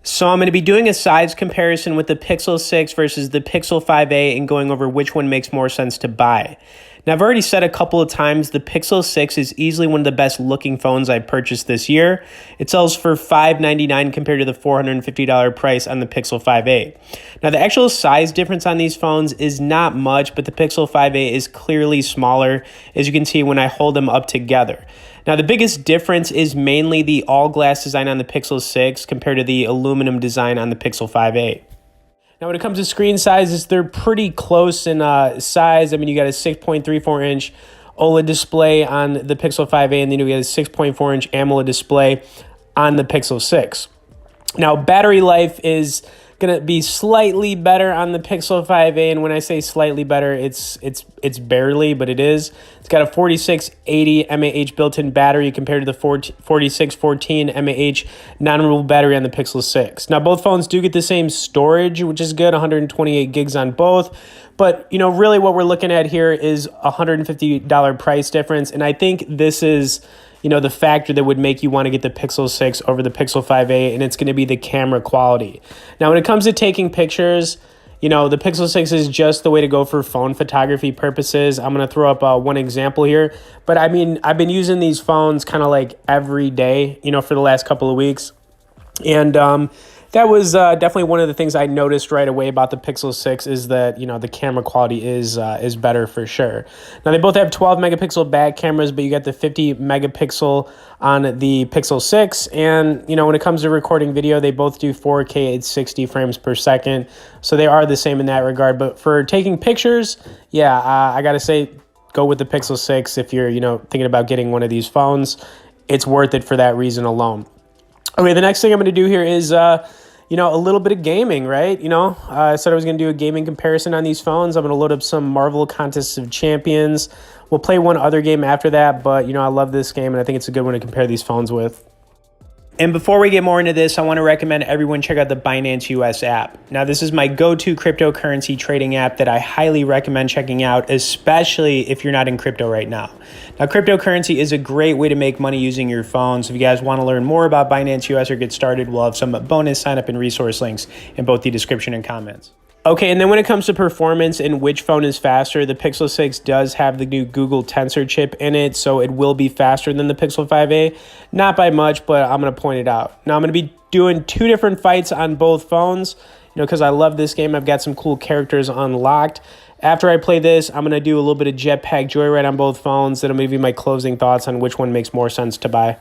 So I'm going to be doing a size comparison with the Pixel 6 versus the Pixel 5a and going over which one makes more sense to buy. Now, I've already said a couple of times the Pixel 6 is easily one of the best looking phones I purchased this year. It sells for $599 compared to the $450 price on the Pixel 5a. Now, the actual size difference on these phones is not much, but the Pixel 5a is clearly smaller, as you can see when I hold them up together. Now, the biggest difference is mainly the all-glass design on the Pixel 6 compared to the aluminum design on the Pixel 5a. Now, when it comes to screen sizes, they're pretty close in size. I mean, you got a 6.34-inch OLED display on the Pixel 5a, and then you get a 6.4-inch AMOLED display on the Pixel 6. Now, battery life is going to be slightly better on the Pixel 5a, and when I say slightly better, it's barely, but it is. It's got a 4680 mAh built-in battery compared to the 4614 mAh non-removable battery on the Pixel 6. Now, both phones do get the same storage, which is good, 128 gigs on both, but really what we're looking at here is a $150 price difference, and I think this is the factor that would make you want to get the Pixel 6 over the Pixel 5a, and it's going to be the camera quality. Now, when it comes to taking pictures, the Pixel 6 is just the way to go for phone photography purposes. I'm going to throw up one example here, but I mean, I've been using these phones kind of like every day, for the last couple of weeks, and that was definitely one of the things I noticed right away about the Pixel 6 is that, the camera quality is better for sure. Now, they both have 12 megapixel back cameras, but you got the 50 megapixel on the Pixel 6. And, when it comes to recording video, they both do 4K at 60 frames per second. So they are the same in that regard. But for taking pictures, I got to say, go with the Pixel 6 if you're, thinking about getting one of these phones. It's worth it for that reason alone. Okay, the next thing I'm going to do here is, a little bit of gaming, right? I said I was going to do a gaming comparison on these phones. I'm going to load up some Marvel Contests of Champions. We'll play one other game after that, but, I love this game, and I think it's a good one to compare these phones with. And before we get more into this, I want to recommend everyone check out the Binance US app. Now, this is my go-to cryptocurrency trading app that I highly recommend checking out, especially if you're not in crypto right now. Now, cryptocurrency is a great way to make money using your phone. So if you guys want to learn more about Binance US or get started, we'll have some bonus sign-up and resource links in both the description and comments. Okay, and then when it comes to performance and which phone is faster, the Pixel 6 does have the new Google Tensor chip in it, so it will be faster than the Pixel 5a. Not by much, but I'm going to point it out. Now, I'm going to be doing two different fights on both phones, because I love this game. I've got some cool characters unlocked. After I play this, I'm going to do a little bit of Jetpack Joyride on both phones. Then I'm going to give you my closing thoughts on which one makes more sense to buy.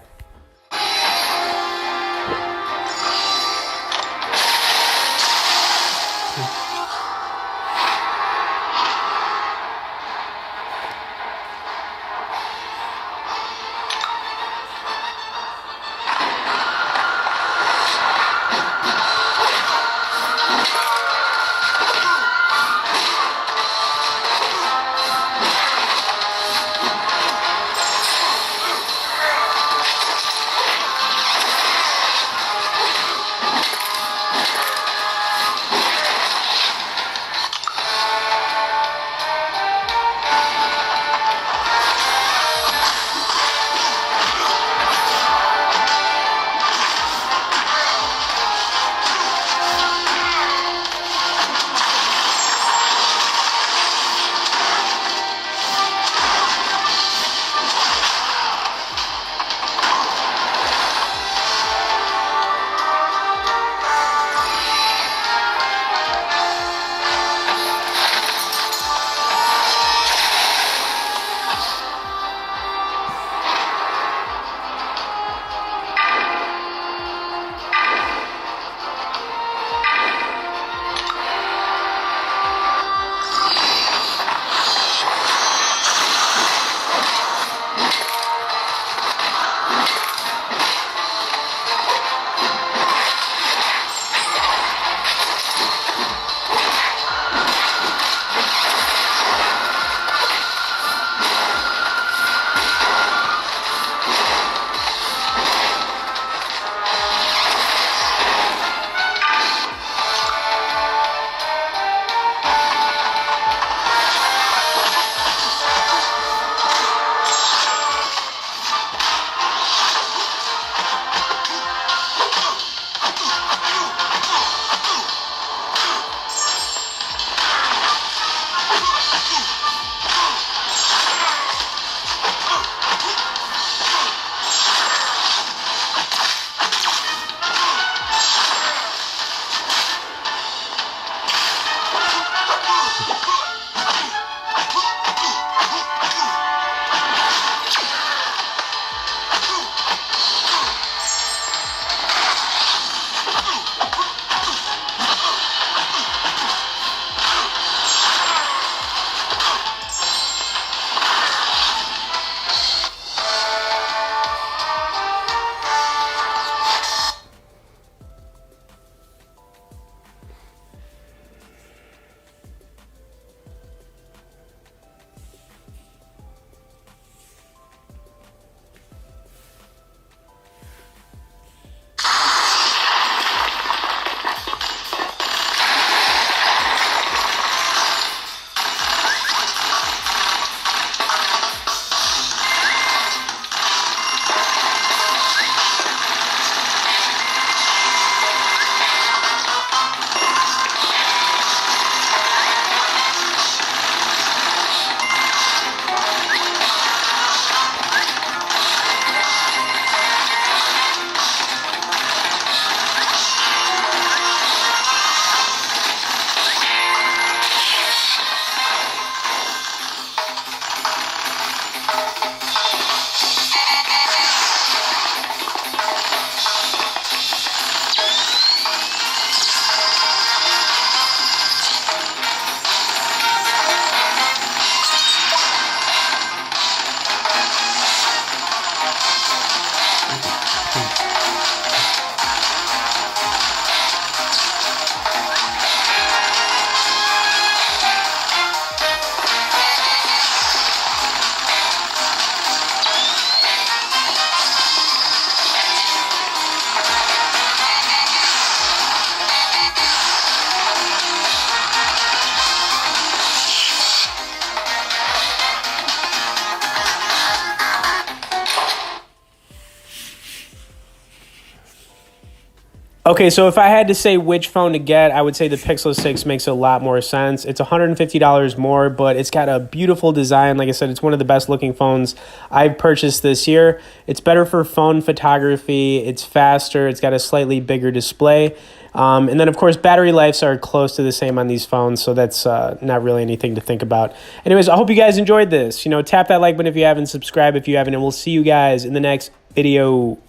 Okay, so if I had to say which phone to get, I would say the Pixel 6 makes a lot more sense. It's $150 more, but it's got a beautiful design. Like I said, it's one of the best looking phones I've purchased this year. It's better for phone photography. It's faster. It's got a slightly bigger display. And then, of course, battery lives are close to the same on these phones, so that's not really anything to think about. Anyways, I hope you guys enjoyed this. Tap that like button if you haven't, subscribe if you haven't, and we'll see you guys in the next video.